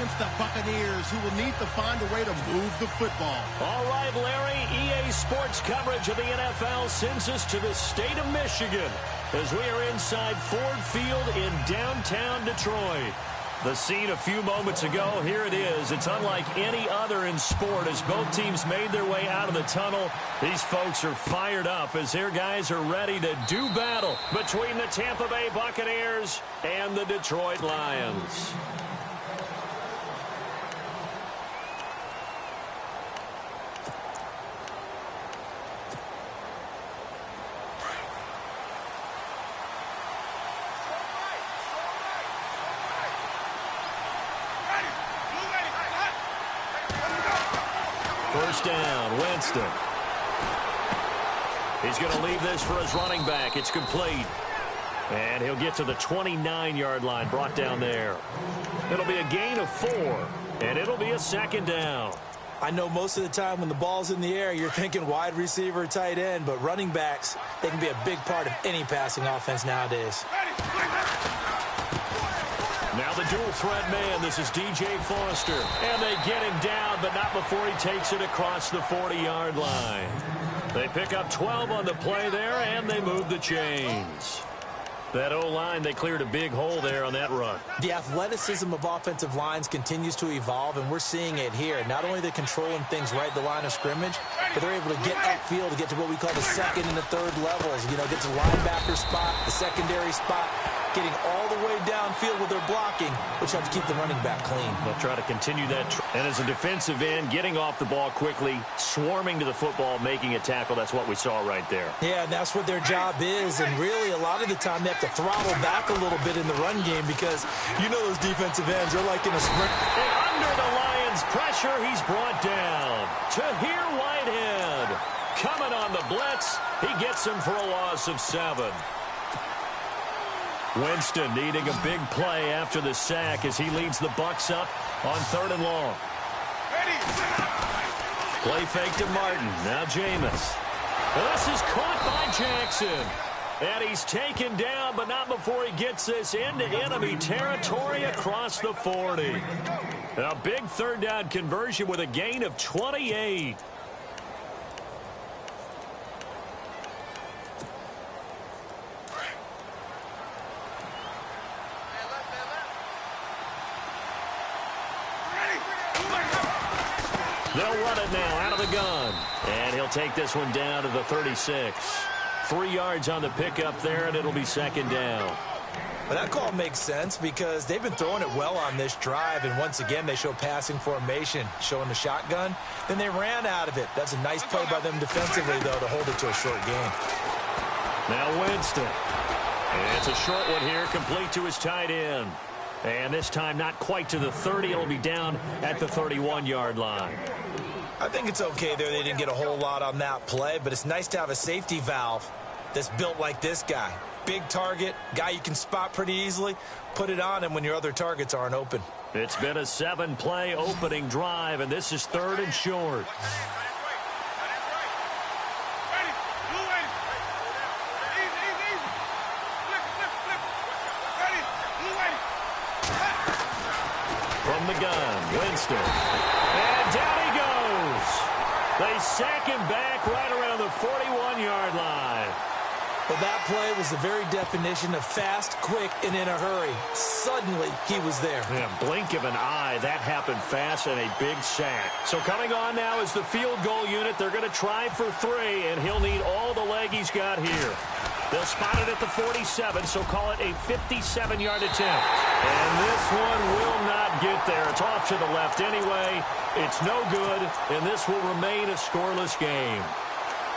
against the Buccaneers, who will need to find a way to move the football. All right, Larry, EA Sports coverage of the NFL sends us to the state of Michigan as we are inside Ford Field in downtown Detroit. The scene a few moments ago, here it is. It's unlike any other in sport as both teams made their way out of the tunnel. These folks are fired up as their guys are ready to do battle between the Tampa Bay Buccaneers and the Detroit Lions. First down, Winston. He's going to leave this for his running back. It's complete. And he'll get to the 29-yard line, brought down there. It'll be a gain of 4, and it'll be a second down. I know most of the time when the ball's in the air, you're thinking wide receiver, tight end, but running backs, they can be a big part of any passing offense nowadays. Now the dual threat man, this is DJ Foster. And they get him down, but not before he takes it across the 40-yard line. They pick up 12 on the play there, and they move the chains. That O-line, they cleared a big hole there on that run. The athleticism of offensive lines continues to evolve, and we're seeing it here. Not only are they controlling things right at the line of scrimmage, but they're able to get upfield to get to what we call the second and the third levels. You know, get to the linebacker spot, the secondary spot, getting all the way downfield with their blocking, which helps keep the running back clean. They'll try to continue that. And as a defensive end, getting off the ball quickly, swarming to the football, making a tackle, that's what we saw right there. Yeah, and that's what their job is. And really, a lot of the time, they have to throttle back a little bit in the run game because you know those defensive ends, they're like in a sprint. And under the Lions' pressure, he's brought down. Tahir Whitehead coming on the blitz. He gets him for a loss of 7. Winston needing a big play after the sack as he leads the Bucs up on 3rd and long. Play fake to Martin. Now Jameis. This is caught by Jackson. And he's taken down, but not before he gets this into enemy territory across the 40. A big 3rd down conversion with a gain of 28. They'll run it now out of the gun. And he'll take this one down to the 36. 3 yards on the pickup there, and it'll be 2nd down. Well, that call makes sense because they've been throwing it well on this drive, and once again, they show passing formation, showing the shotgun. Then they ran out of it. That's a nice play by them defensively, though, to hold it to a short gain. Now Winston. And it's a short one here, complete to his tight end. And this time not quite to the 30. It'll be down at the 31-yard line. I think it's okay there. They didn't get a whole lot on that play, but it's nice to have a safety valve that's built like this guy. Big target, guy you can spot pretty easily. Put it on him when your other targets aren't open. It's been a 7-play opening drive, and this is 3rd and short. From the gun, Winston. And down he goes. They sack him back right around the 41-yard line. Well, that play was the very definition of fast, quick, and in a hurry. Suddenly, he was there. Yeah, blink of an eye. That happened fast and a big sack. So coming on now is the field goal unit. They're going to try for 3, and he'll need all the leg he's got here. They'll spot it at the 47, so call it a 57-yard attempt. And this one will not get there. It's off to the left anyway. It's no good, and this will remain a scoreless game.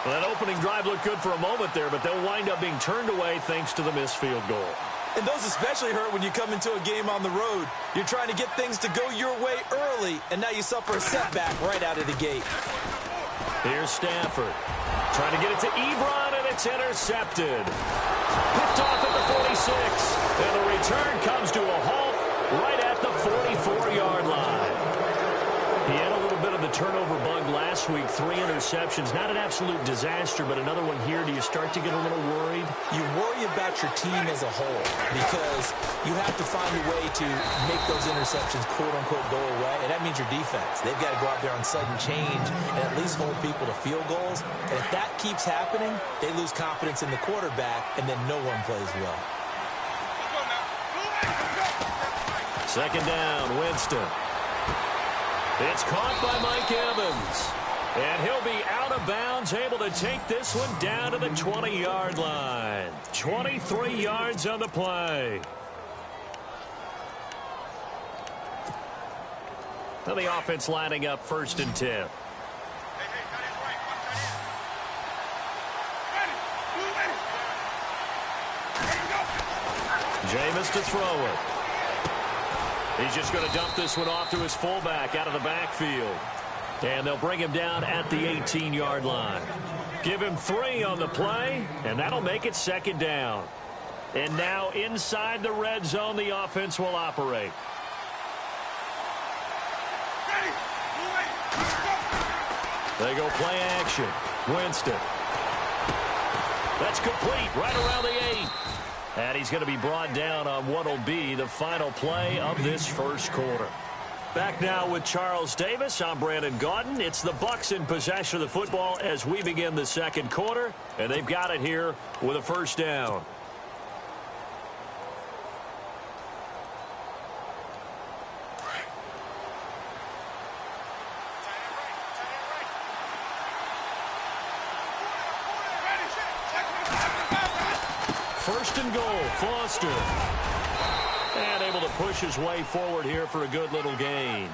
Well, that opening drive looked good for a moment there, but they'll wind up being turned away thanks to the missed field goal. And those especially hurt when you come into a game on the road. You're trying to get things to go your way early, and now you suffer a setback right out of the gate. Here's Stafford. Trying to get it to Ebron, and it's intercepted. Picked off at the 46, and the return comes to a halt right at the 44-yard line. He had a little bit of the turnover bug last last week, 3 interceptions. Not an absolute disaster, but another one here. Do you start to get a little worried? You worry about your team as a whole because you have to find a way to make those interceptions, quote-unquote, go away, and that means your defense. They've got to go out there on sudden change and at least hold people to field goals. And if that keeps happening, they lose confidence in the quarterback, and then no one plays well. Second down, Winston. It's caught by Mike Evans. And he'll be out of bounds, able to take this one down to the 20-yard line. 23 yards on the play. Now the offense lining up 1st and 10. Jameis to throw it. He's just going to dump this one off to his fullback out of the backfield. And they'll bring him down at the 18-yard line. Give him 3 on the play, and that'll make it 2nd down. And now inside the red zone, the offense will operate. They go play action. Winston. That's complete right around the 8. And he's going to be brought down on what will be the final play of this first quarter. Back now with Charles Davis. I'm Brandon Gaudin. It's the Bucs in possession of the football as we begin the second quarter. And they've got it here with a 1st down. First and goal, Foster. And able to push his way forward here for a good little gain.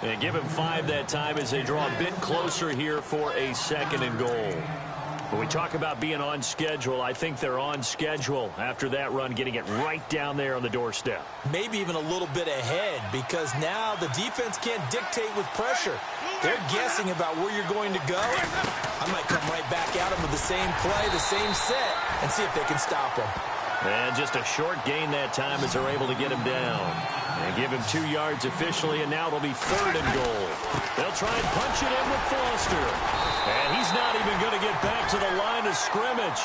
And give him 5 that time as they draw a bit closer here for a 2nd and goal. When we talk about being on schedule, I think they're on schedule after that run, getting it right down there on the doorstep. Maybe even a little bit ahead because now the defense can't dictate with pressure. They're guessing about where you're going to go. I might come right back at them with the same play, the same set, and see if they can stop them. And just a short gain that time as they're able to get him down. And give him 2 yards officially, and now it'll be 3rd and goal. They'll try and punch it in with Foster. And he's not even going to get back to the line of scrimmage.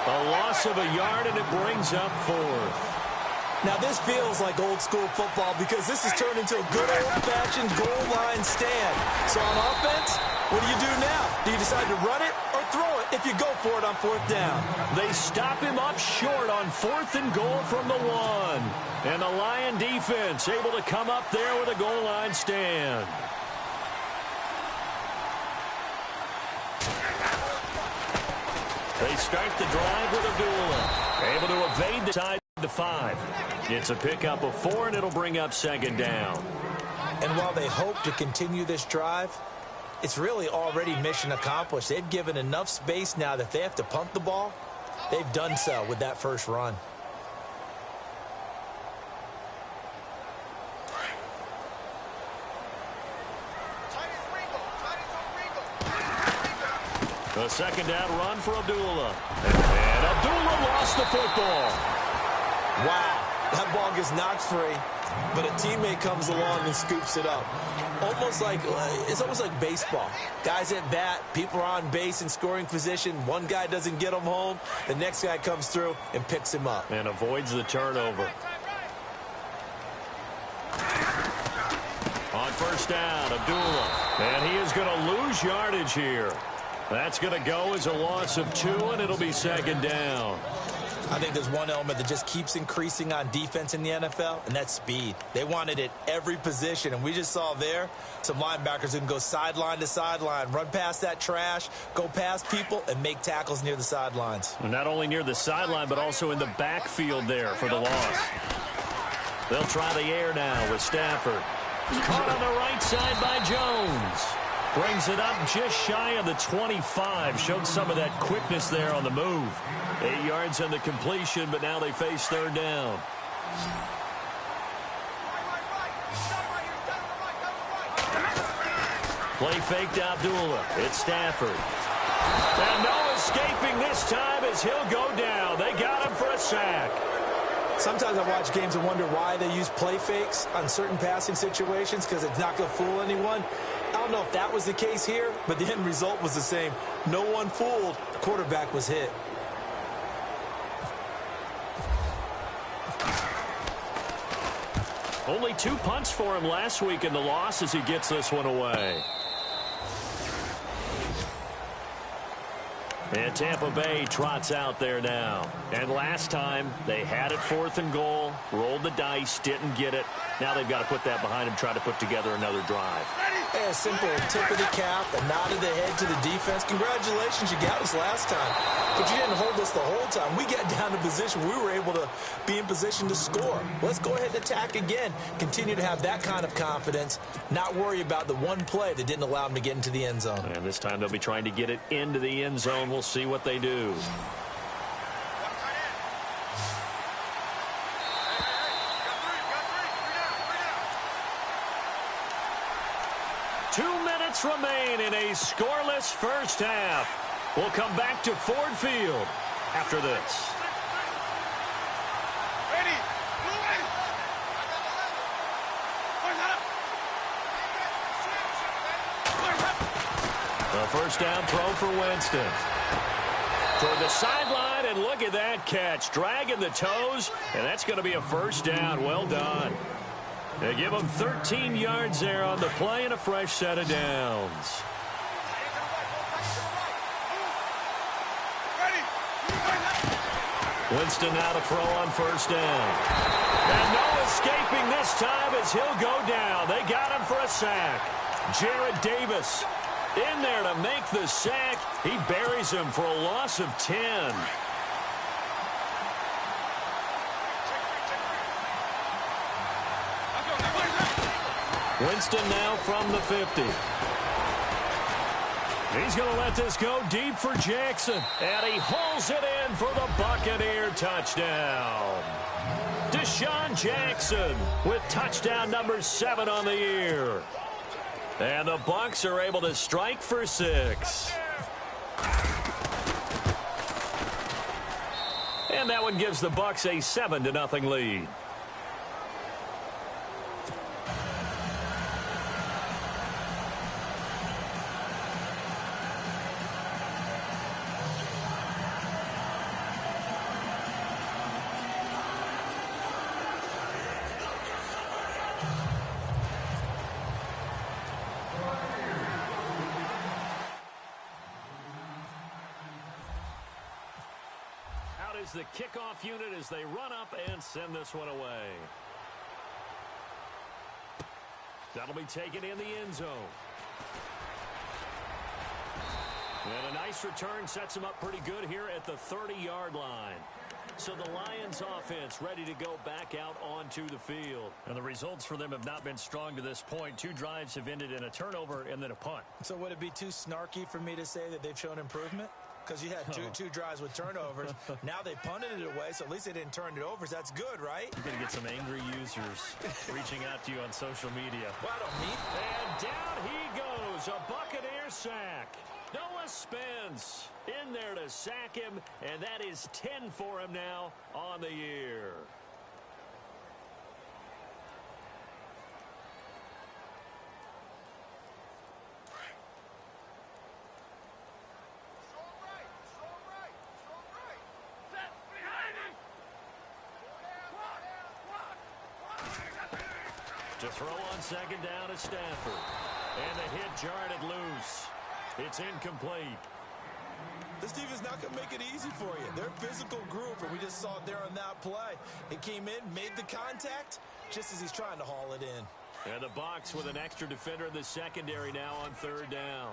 A loss of a yard, and it brings up 4th. Now, this feels like old-school football because this has turned into a good old-fashioned goal line stand. So on offense, what do you do now? Do you decide to run it or throw it if you go for it on 4th down? They stop him up short on 4th and goal from the 1. And the Lion defense able to come up there with a goal line stand. They start the drive with Abdullah. Able to evade the side to 5. It's a pickup of 4, and it'll bring up 2nd down. And while they hope to continue this drive, it's really already mission accomplished. They've given enough space now that if they have to punt the ball, they've done so with that first run. A 2nd down run for Abdullah. And Abdullah lost the football. Wow, that ball gets knocked free, but a teammate comes along and scoops it up. It's almost like baseball. Guys at bat, people are on base in scoring position. One guy doesn't get him home. The next guy comes through and picks him up. And avoids the turnover. On 1st down, Abdullah. And he is going to lose yardage here. That's going to go as a loss of 2, and it'll be 2nd down. I think there's one element that just keeps increasing on defense in the NFL, and that's speed. They want it at every position, and we just saw there some linebackers who can go sideline to sideline, run past that trash, go past people, and make tackles near the sidelines. Not only near the sideline, but also in the backfield there for the loss. They'll try the air now with Stafford. Caught on the right side by Jones. Brings it up just shy of the 25. Showed some of that quickness there on the move. 8 yards on the completion, but now they face 3rd down. Play fake to Abdullah. It's Stafford. And no escaping this time as he'll go down. They got him for a sack. Sometimes I watch games and wonder why they use play fakes on certain passing situations because it's not going to fool anyone. I don't know if that was the case here, but the end result was the same. No one fooled. The quarterback was hit. Only 2 punts for him last week in the loss as he gets this one away. And Tampa Bay trots out there now. And last time, they had it 4th and goal, rolled the dice, didn't get it. Now they've got to put that behind them, try to put together another drive. Hey, a simple tip of the cap, a nod of the head to the defense. Congratulations, you got us last time. But you didn't hold us the whole time. We got down to position. We were able to be in position to score. Let's go ahead and attack again. Continue to have that kind of confidence. Not worry about the one play that didn't allow them to get into the end zone. And this time they'll be trying to get it into the end zone. We'll see what they do. Remain in a scoreless first half. We'll come back to Ford Field after this. A first down throw for Winston. Toward the sideline, and look at that catch. Dragging the toes, and that's going to be a first down. Well done. They give him 13 yards there on the play and a fresh set of downs. Winston now to throw on first down. And no escaping this time as he'll go down. They got him for a sack. Jared Davis in there to make the sack. He buries him for a loss of 10. Winston now from the 50. He's going to let this go deep for Jackson. And he hauls it in for the Buccaneer touchdown. Deshaun Jackson with touchdown number 7 on the year. And the Bucs are able to strike for 6. And that one gives the Bucs a 7-0 lead. Is the kickoff unit as they run up and send this one away. That'll be taken in the end zone. And a nice return sets them up pretty good here at the 30-yard line. So the Lions offense ready to go back out onto the field. And the results for them have not been strong to this point. 2 drives have ended in a turnover and then a punt. So would it be too snarky for me to say that they've shown improvement? Because you had two drives with turnovers. Now they punted it away, so at least they didn't turn it over. So that's good, right? You're going to get some angry users reaching out to you on social media. Well, I don't mean. And down he goes. A Buccaneer sack. Noah Spence in there to sack him, and that is 10 for him now on the year. To throw on second down is Stafford. And the hit jarred it loose. It's incomplete. This defense not going to make it easy for you. They're a physical group, and we just saw it there on that play. It came in, made the contact, just as he's trying to haul it in. And the Bucs with an extra defender in the secondary now on third down.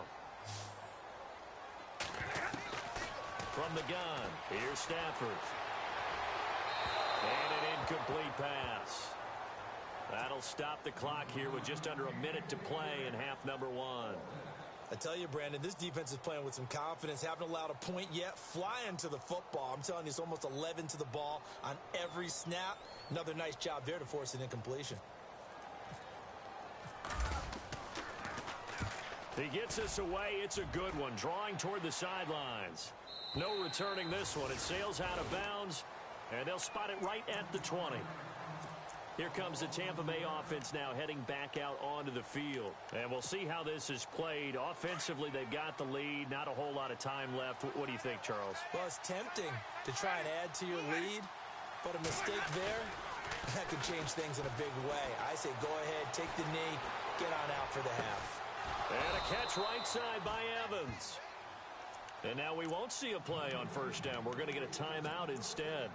From the gun, here's Stafford. And an incomplete pass. That'll stop the clock here with just under a minute to play in half number 1. I tell you, Brandon, this defense is playing with some confidence. Haven't allowed a point yet. Flying to the football. I'm telling you, it's almost 11 to the ball on every snap. Another nice job there to force an incompletion. He gets this away. It's a good one. Drawing toward the sidelines. No returning this one. It sails out of bounds, and they'll spot it right at the 20. Here comes the Tampa Bay offense now heading back out onto the field. And we'll see how this is played. Offensively, they've got the lead. Not a whole lot of time left. What do you think, Charles? Well, it's tempting to try and add to your lead, but a mistake there, that could change things in a big way. I say go ahead, take the knee, get on out for the half. And a catch right side by Evans. And now we won't see a play on first down. We're going to get a timeout instead,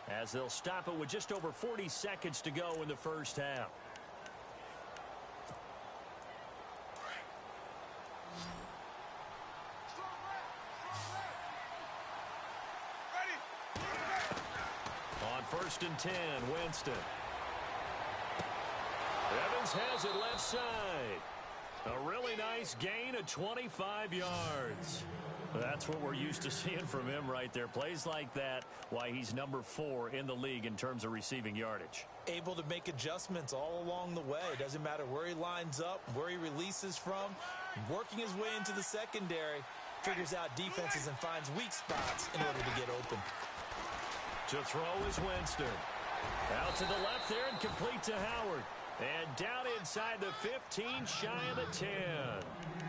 as they'll stop it with just over 40 seconds to go in the first half. On 1st and 10, Winston. Evans has it left side. A really nice gain of 25 yards. That's what we're used to seeing from him right there. Plays like that, why he's number 4 in the league in terms of receiving yardage. Able to make adjustments all along the way. Doesn't matter where he lines up, where he releases from. Working his way into the secondary, figures out defenses and finds weak spots in order to get open. To throw is Winston. Out to the left there and complete to Howard. And down inside the 15, shy of the 10.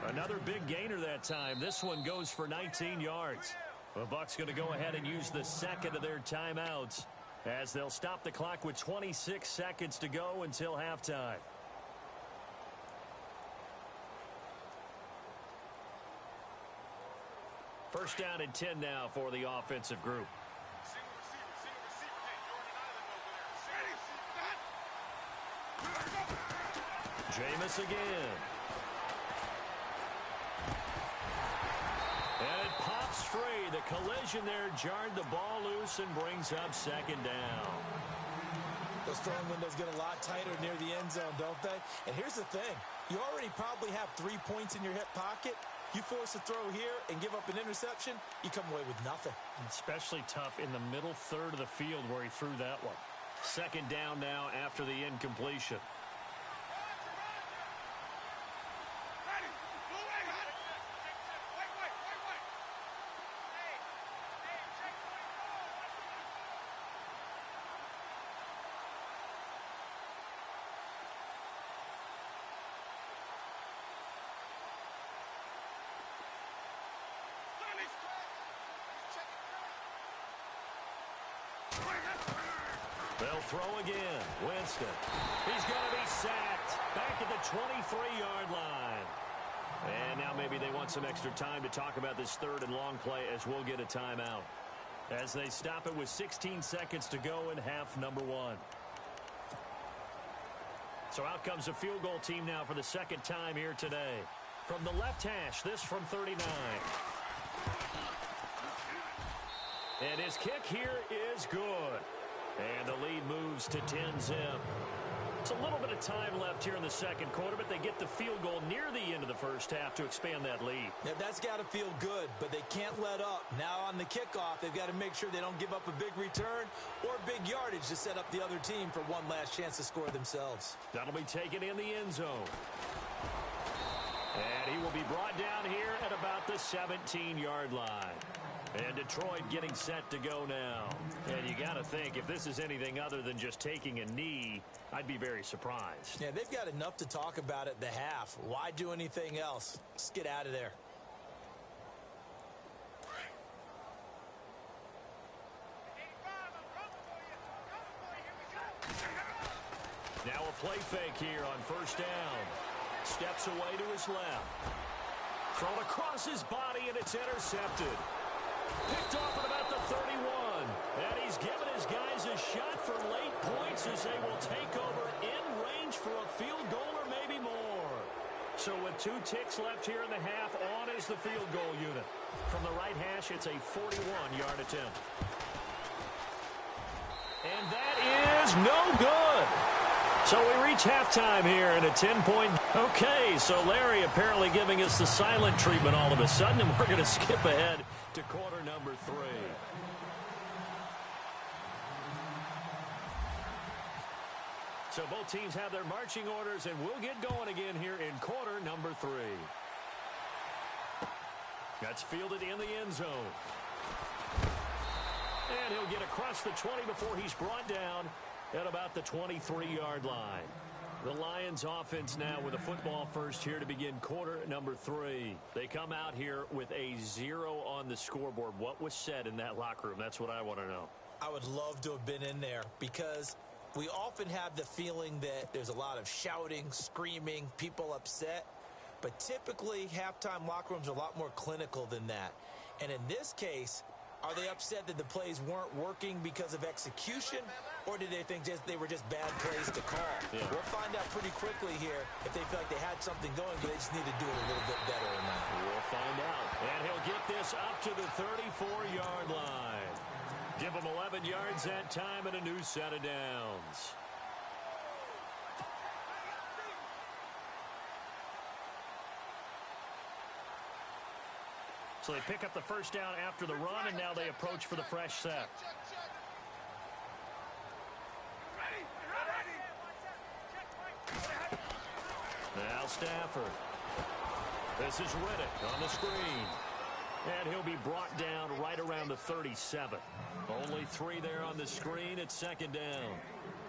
Another big gainer that time. This one goes for 19 yards. The Bucs going to go ahead and use the second of their timeouts, as they'll stop the clock with 26 seconds to go until halftime. First down and 10 now for the offensive group. Jameis again. And it pops free. The collision there jarred the ball loose and brings up second down. Those throwing windows get a lot tighter near the end zone, don't they? And here's the thing. You already probably have 3 points in your hip pocket. You force a throw here and give up an interception, you come away with nothing. Especially tough in the middle third of the field where he threw that one. Second down now after the incompletion. They'll throw again. Winston. He's going to be sacked back at the 23-yard line. And now maybe they want some extra time to talk about this third and long play, as we'll get a timeout, as they stop it with 16 seconds to go in half number 1. So out comes the field goal team now for the second time here today. From the left hash, this from 39. And his kick here is good. And the lead moves to 10-zip. It's a little bit of time left here in the second quarter, but they get the field goal near the end of the first half to expand that lead. Yeah, that's got to feel good, but they can't let up. Now on the kickoff, they've got to make sure they don't give up a big return or big yardage to set up the other team for one last chance to score themselves. That'll be taken in the end zone. And he will be brought down here at about the 17-yard line. And Detroit getting set to go now. And you got to think, if this is anything other than just taking a knee, I'd be very surprised. Yeah, they've got enough to talk about at the half. Why do anything else? Let's get out of there. Now a play fake here on first down. Steps away to his left. Thrown across his body, and it's intercepted. Picked off at about the 31. And he's given his guys a shot for late points as they will take over in range for a field goal or maybe more. So with 2 ticks left here in the half, on is the field goal unit. From the right hash, it's a 41-yard attempt. And that is no good. So we reach halftime here in a 10-point. Okay, so Larry apparently giving us the silent treatment all of a sudden, and we're going to skip ahead to quarter number 3. So both teams have their marching orders, and we'll get going again here in quarter number 3. That's fielded in the end zone. And he'll get across the 20 before he's brought down at about the 23-yard line. The Lions offense now with a football first here to begin quarter number 3. They come out here with a 0 on the scoreboard. What was said in that locker room? That's what I want to know. I would love to have been in there because we often have the feeling that there's a lot of shouting, screaming, people upset. But typically, halftime locker rooms are a lot more clinical than that. And in this case, are they upset that the plays weren't working because of execution, or did they think they were just bad plays to call? Yeah. We'll find out pretty quickly here if they feel like they had something going, but they just need to do it a little bit better or not. We'll find out. And he'll get this up to the 34-yard line. Give him 11 yards that time and a new set of downs. So they pick up the first down after the run, and now they approach for the fresh set. Now Stafford. This is Riddick on the screen. And he'll be brought down right around the 37. Only 3 there on the screen. It's second down.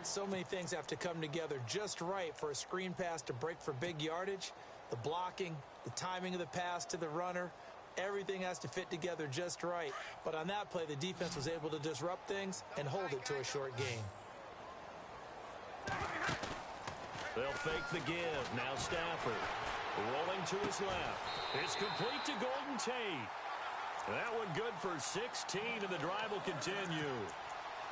So many things have to come together just right for a screen pass to break for big yardage. The blocking, the timing of the pass to the runner, everything has to fit together just right. But on that play, the defense was able to disrupt things and hold it to a short gain. They'll fake the give. Now Stafford rolling to his left. It's complete to Golden Tate. That one good for 16, and the drive will continue.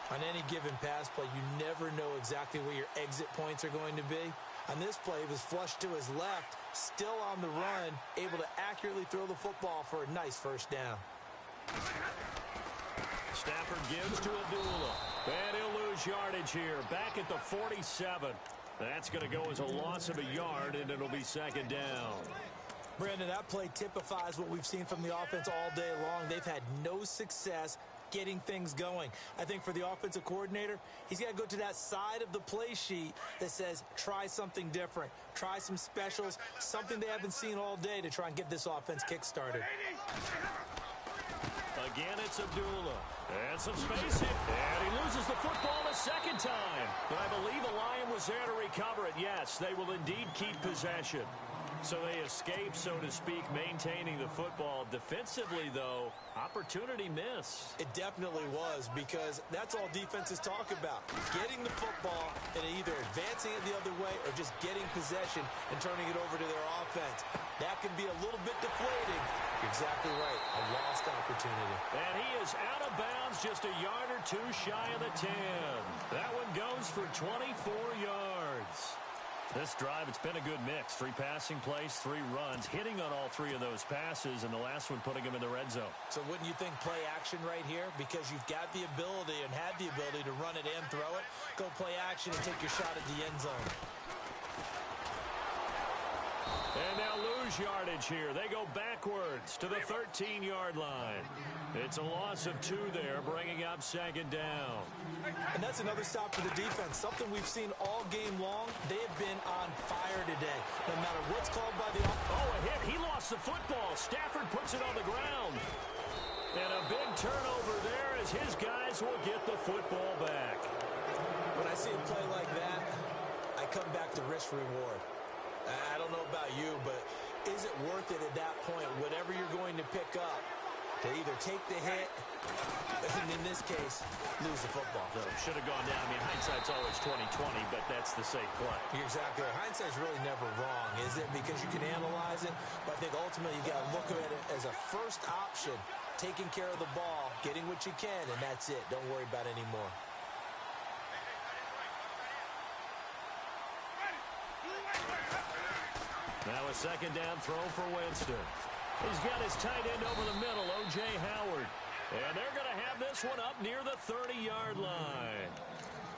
On any given pass play, you never know exactly where your exit points are going to be. On this play, he was flushed to his left, still on the run, able to accurately throw the football for a nice first down. Stafford gives to Abdullah. And he'll lose yardage here. Back at the 47. That's going to go as a loss of a yard, and it'll be second down. Brandon, that play typifies what we've seen from the offense all day long. They've had no success getting things going. I think for the offensive coordinator, he's got to go to that side of the play sheet that says try something different, try some specials, something they haven't seen all day to try and get this offense kick-started. Again, it's Abdullah. And some space in. And he loses the football a second time. But I believe the Lion was there to recover it. Yes, they will indeed keep possession. So they escape, so to speak, maintaining the football. Defensively, though, opportunity miss. It definitely was, because that's all defenses talk about. Getting the football and either advancing it the other way or just getting possession and turning it over to their offense. That can be a little bit deflating. You're exactly right. A lost opportunity. And he is out of bounds, just a yard or two shy of the 10. That one goes for 24 yards. This drive, it's been a good mix. 3 passing plays, 3 runs, hitting on all 3 of those passes, and the last one putting him in the red zone. So wouldn't you think play action right here? Because you've got the ability and had the ability to run it and throw it. Go play action and take your shot at the end zone. And now lose yardage here. They go backwards to the 13-yard line. It's a loss of 2 there, bringing up second down. And that's another stop for the defense. Something we've seen all game long. They have been on fire today. No matter what's called by the offense. Oh, a hit. He lost the football. Stafford puts it on the ground. And a big turnover there as his guys will get the football back. When I see a play like that, I come back to risk-reward. I don't know about you, but is it worth it at that point, whatever you're going to pick up, to either take the hit, and in this case, lose the football? So should have gone down. I mean, hindsight's always 20/20, but that's the safe play. You're exactly right. Hindsight's really never wrong, is it? Because you can analyze it, but I think ultimately you got to look at it as a first option, taking care of the ball, getting what you can, and that's it. Don't worry about it anymore. Now a second down throw for Winston. He's got his tight end over the middle, O.J. Howard. And they're going to have this one up near the 30-yard line.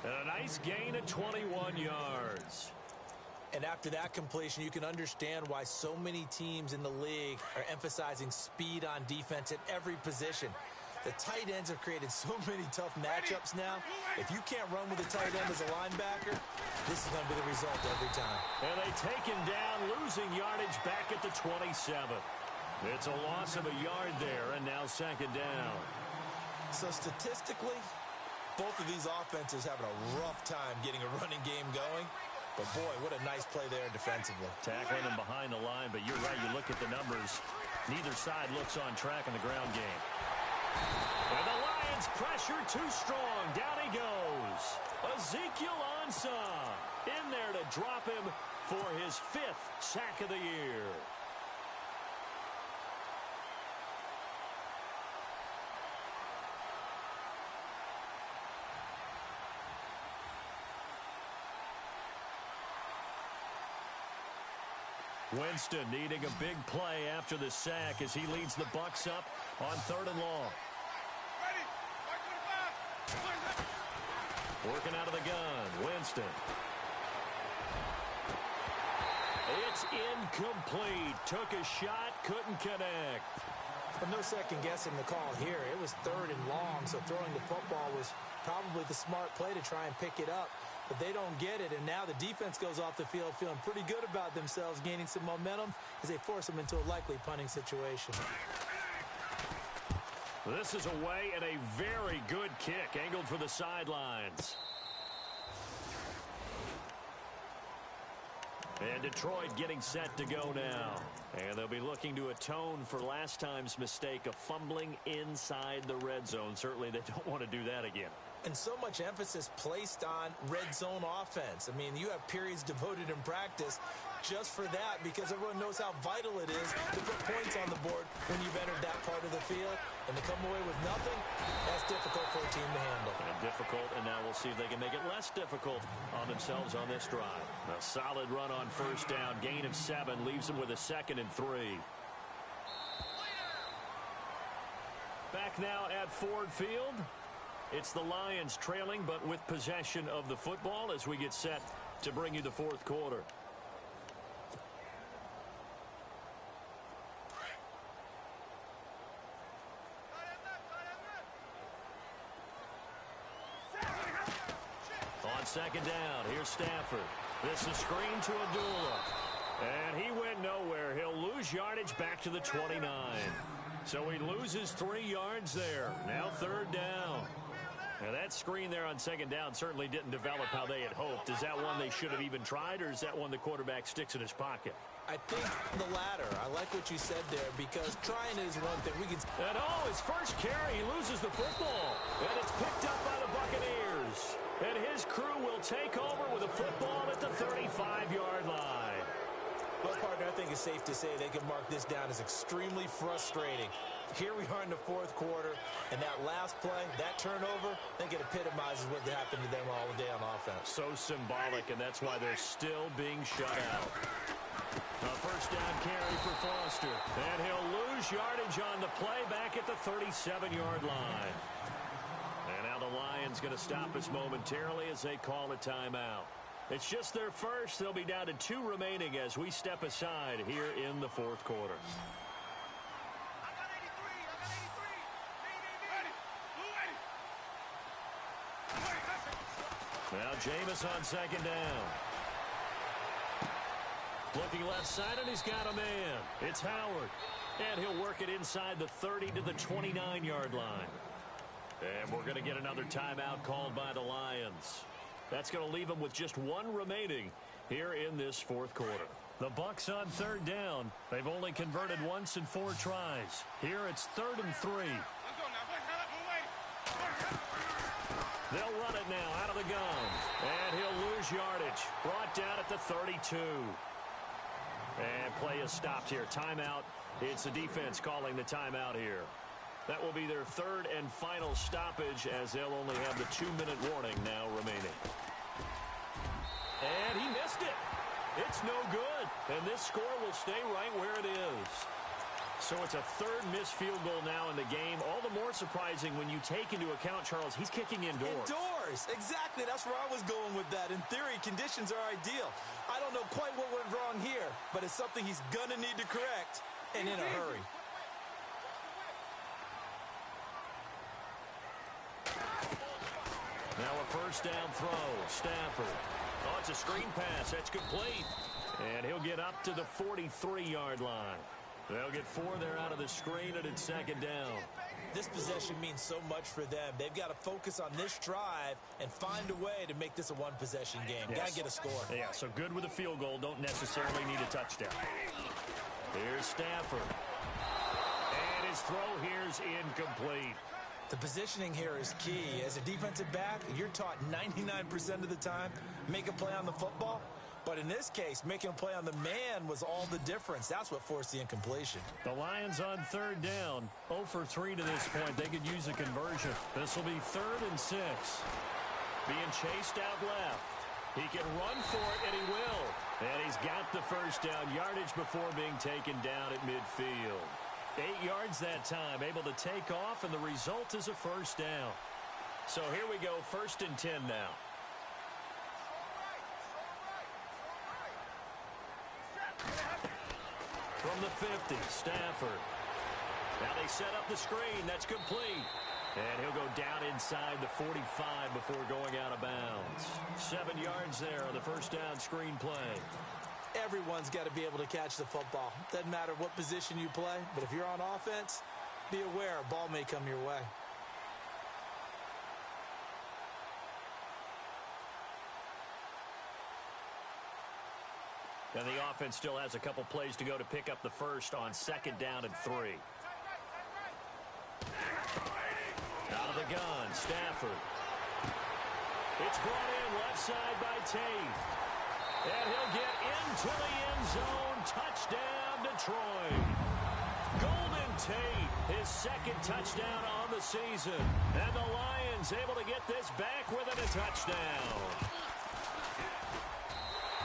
And a nice gain of 21 yards. And after that completion, you can understand why so many teams in the league are emphasizing speed on defense at every position. The tight ends have created so many tough matchups now. If you can't run with a tight end as a linebacker, this is going to be the result every time. And they take him down, losing yardage back at the 27. It's a loss of a yard there, and now second down. So statistically, Both of these offenses having a rough time getting a running game going. But, boy, what a nice play there defensively. Tackling him behind the line, but you're right. You look at the numbers. Neither side looks on track in the ground game. And the Lions pressure too strong. Down he goes. Ezekiel Ansah in there to drop him for his 5th sack of the year. Winston needing a big play after the sack as he leads the Bucs up on 3rd and long. Working out of the gun, Winston. It's incomplete. Took a shot, couldn't connect. But no second guessing the call here. It was 3rd and long, so throwing the football was probably the smart play to try and pick it up. But they don't get it, and now the defense goes off the field feeling pretty good about themselves, gaining some momentum as they force them into a likely punting situation. This is away and a very good kick, angled for the sidelines. And Detroit getting set to go now. And they'll be looking to atone for last time's mistake of fumbling inside the red zone. Certainly they don't want to do that again. And so much emphasis placed on red zone offense. I mean, you have periods devoted in practice just for that because everyone knows how vital it is to put points on the board when you've entered that part of the field. And to come away with nothing, that's difficult for a team to handle. And difficult, and now we'll see if they can make it less difficult on themselves on this drive. A solid run on 1st down, gain of 7, leaves them with a 2nd and 3. Back now at Ford Field. It's the Lions trailing, but with possession of the football as we get set to bring you the 4th quarter. On 2nd down, here's Stafford. This is screen to Abdullah. And he went nowhere. He'll lose yardage back to the 29. So he loses 3 yards there. Now 3rd down. Now that screen there on 2nd down certainly didn't develop how they had hoped. Is that one they should have even tried, or is that one the quarterback sticks in his pocket? I think the latter. I like what you said there because trying is one thing. And his first carry, he loses the football. And it's picked up by the Buccaneers. And his crew will take over with a football at the 35-yard line. Well, partner, I think it's safe to say they can mark this down as extremely frustrating. Here we are in the 4th quarter, and that last play, that turnover, I think it epitomizes what happened to them all day on offense. So symbolic, and that's why they're still being shut out. A 1st down carry for Foster, and he'll lose yardage on the play back at the 37-yard line. And now the Lions going to stop us momentarily as they call a timeout. It's just their first. They'll be down to 2 remaining as we step aside here in the 4th quarter. Now Jameis on 2nd down. Looking left side, and he's got a man. It's Howard. And he'll work it inside the 30 to the 29-yard line. And we're going to get another timeout called by the Lions. That's going to leave them with just 1 remaining here in this 4th quarter. The Bucs on 3rd down. They've only converted once in 4 tries. Here it's 3rd and 3. They'll run it now out of the gun. And he'll lose yardage. Brought down at the 32. And play is stopped here. Timeout. It's the defense calling the timeout here. That will be their 3rd and final stoppage as they'll only have the 2-minute warning now remaining. And he missed it. It's no good. And this score will stay right where it is. So it's a 3rd missed field goal now in the game. All the more surprising when you take into account, Charles, he's kicking indoors. Indoors. Exactly. That's where I was going with that. In theory, conditions are ideal. I don't know quite what went wrong here, but it's something he's going to need to correct, and in a hurry. Now a 1st down throw. Stafford. Oh, it's a screen pass. That's complete. And he'll get up to the 43-yard line. They'll get 4 there out of the screen, and it's second down. This possession means so much for them. They've got to focus on this drive and find a way to make this a one-possession game. Yes. Got to get a score. Yeah, so good with a field goal. Don't necessarily need a touchdown. Here's Stafford. And his throw here's incomplete. The positioning here is key. As a defensive back, you're taught 99% of the time, make a play on the football. But in this case, making a play on the man was all the difference. That's what forced the incompletion. The Lions on third down. 0 for 3 to this point. They could use a conversion. This will be 3rd and 6. Being chased out left. He can run for it, and he will. And he's got the first down yardage before being taken down at midfield. 8 yards that time, able to take off, and the result is a first down. So here we go, 1st and 10 now. From the 50, Stafford. Now they set up the screen. That's complete. And he'll go down inside the 45 before going out of bounds. 7 yards there on the first down screen play. Everyone's got to be able to catch the football. Doesn't matter what position you play, but if you're on offense, be aware a ball may come your way. And the offense still has a couple plays to go to pick up the first on 2nd down and 3. Out of the gun, Stafford. It's brought in left side by Tate. And he'll get into the end zone. Touchdown, Detroit. Golden Tate, his 2nd touchdown on the season. And the Lions able to get this back within a touchdown.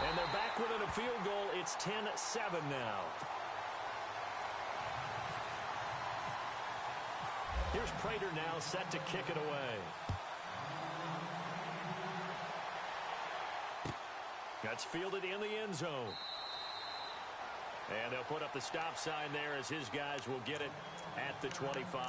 And they're back within a field goal. It's 10-7 now. Here's Prater now set to kick it away. That's fielded in the end zone. And they'll put up the stop sign there as his guys will get it at the 25.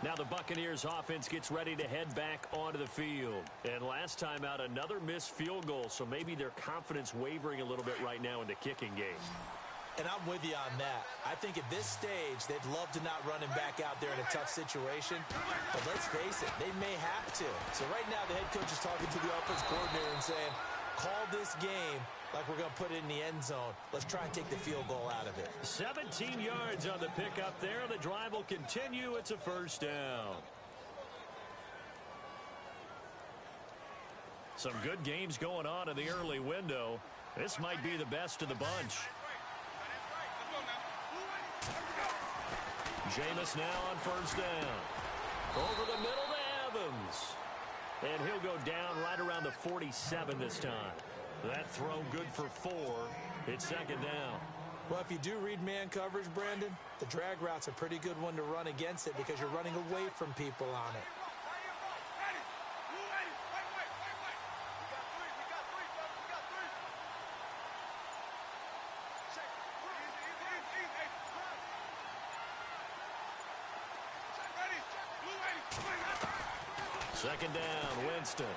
Now the Buccaneers offense gets ready to head back onto the field. And last time out, another missed field goal, so maybe their confidence wavering a little bit right now in the kicking game. And I'm with you on that. I think at this stage, they'd love to not run him back out there in a tough situation. But let's face it, they may have to. So right now, the head coach is talking to the offense coordinator and saying, call this game like we're going to put it in the end zone. Let's try and take the field goal out of it. 17 yards on the pickup there. The drive will continue. It's a first down. Some good games going on in the early window. This might be the best of the bunch. Jameis now on first down. Over the middle to Evans. And he'll go down right around the 47 this time. That throw good for 4. It's 2nd down. Well, if you do read man coverage, Brandon, the drag route's a pretty good one to run against it because you're running away from people on it. Second down, Winston.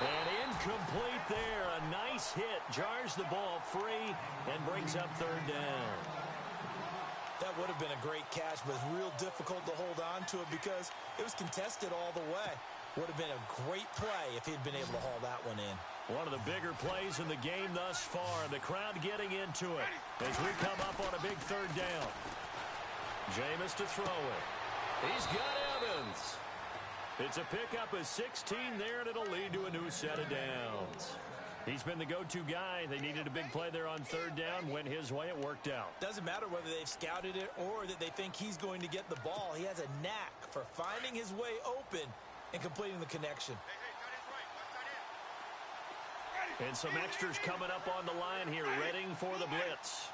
And incomplete there. A nice hit. Jars the ball free and brings up 3rd down. That would have been a great catch, but it's real difficult to hold on to it because it was contested all the way. Would have been a great play if he'd been able to haul that one in. One of the bigger plays in the game thus far. The crowd getting into it as we come up on a big 3rd down. Jameis to throw it. He's got Evans. It's a pickup of 16 there, and it'll lead to a new set of downs. He's been the go-to guy. They needed a big play there on 3rd down. Went his way. It worked out. Doesn't matter whether they've scouted it or that they think he's going to get the ball. He has a knack for finding his way open and completing the connection. And some extras coming up on the line here, readying for the blitz.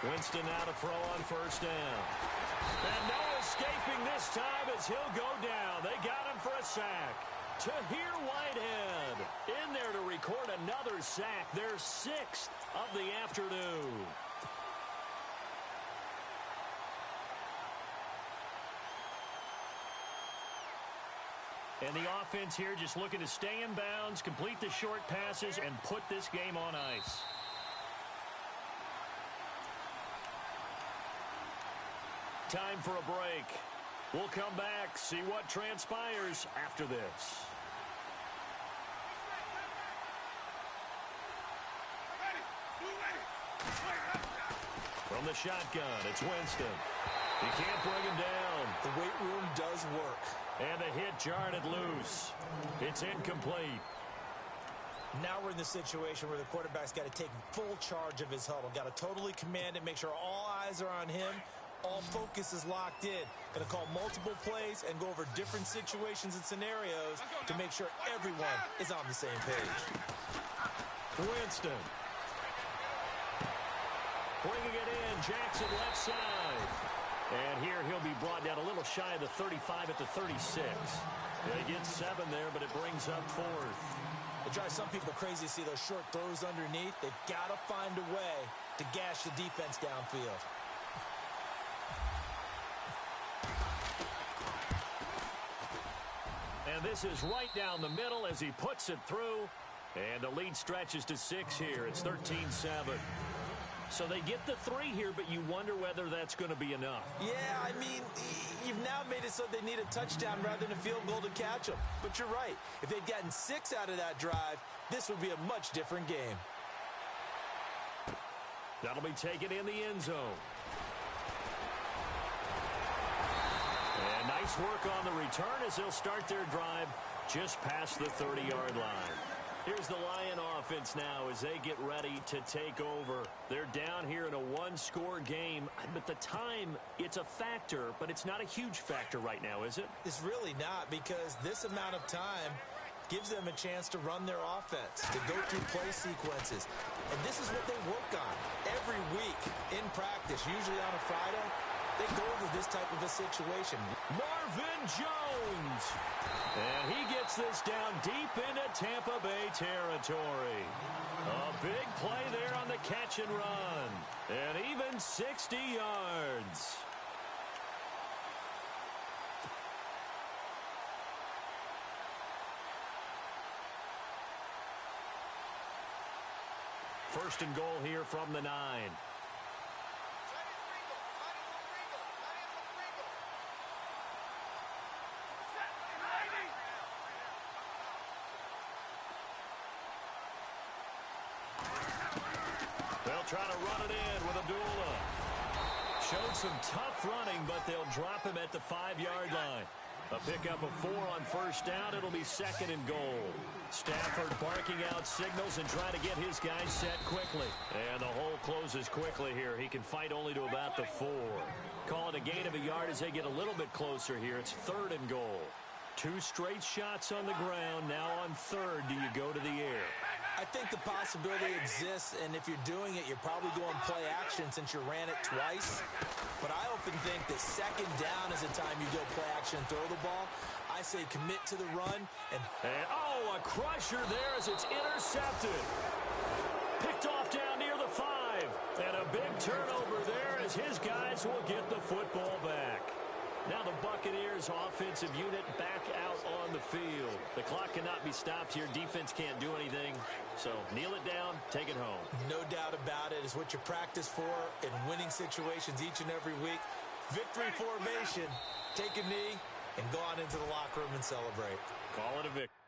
Winston now to throw on first down. And no escaping this time as he'll go down. They got him for a sack. Tahir Whitehead in there to record another sack. Their 6th of the afternoon. And the offense here just looking to stay in bounds, complete the short passes, and put this game on ice. Time for a break. We'll come back, see what transpires after this. From the shotgun, it's Winston. He can't bring him down. The weight room does work. And the hit jarred it loose. It's incomplete. Now we're in the situation where the quarterback's got to take full charge of his huddle. Got to totally command it, make sure all eyes are on him. All focus is locked in. Going to call multiple plays and go over different situations and scenarios to make sure everyone is on the same page. Winston. Bringing it in, Jackson left side. And here he'll be brought down a little shy of the 35 at the 36. They get 7 there, but it brings up 4th. It drives some people crazy to see those short throws underneath. They've got to find a way to gash the defense downfield. And this is right down the middle as he puts it through. And the lead stretches to 6 here. It's 13-7. So they get the 3 here, but you wonder whether that's going to be enough. Yeah, I mean, you've now made it so they need a touchdown rather than a field goal to catch them. But you're right. If they'd gotten 6 out of that drive, this would be a much different game. That'll be taken in the end zone. And nice work on the return as they'll start their drive just past the 30-yard line. Here's the Lion offense now as they get ready to take over. They're down here in a 1-score game, but the time, it's a factor, but it's not a huge factor right now, is it? It's really not, because this amount of time gives them a chance to run their offense, to go through play sequences. And this is what they work on every week in practice, usually on a Friday. They go over this type of a situation. Marvin Jones. And he gets this down deep into Tampa Bay territory. A big play there on the catch and run. And even 60 yards. First and goal here from the 9. They'll try to run it in with Abdullah. Showed some tough running, but they'll drop him at the 5-yard line. A pickup of 4 on first down. It'll be 2nd and goal. Stafford barking out signals and trying to get his guys set quickly. And the hole closes quickly here. He can fight only to about the 4. Call it a gain of a yard as they get a little bit closer here. It's 3rd and goal. 2 straight shots on the ground. Now on 3rd, do you go to the air? I think the possibility exists, and if you're doing it, you're probably going play action since you ran it twice. But I often think that 2nd down is the time you go play action and throw the ball. I say commit to the run. And oh, a crusher there as it's intercepted. Picked off down near the 5. And a big turnover there as his guys will get the football back. Now the Buccaneers offensive unit back out on the field. The clock cannot be stopped here. Defense can't do anything. So kneel it down, take it home. No doubt about it. It's what you practice for in winning situations each and every week. Victory formation. Take a knee and go on into the locker room and celebrate. Call it a victory.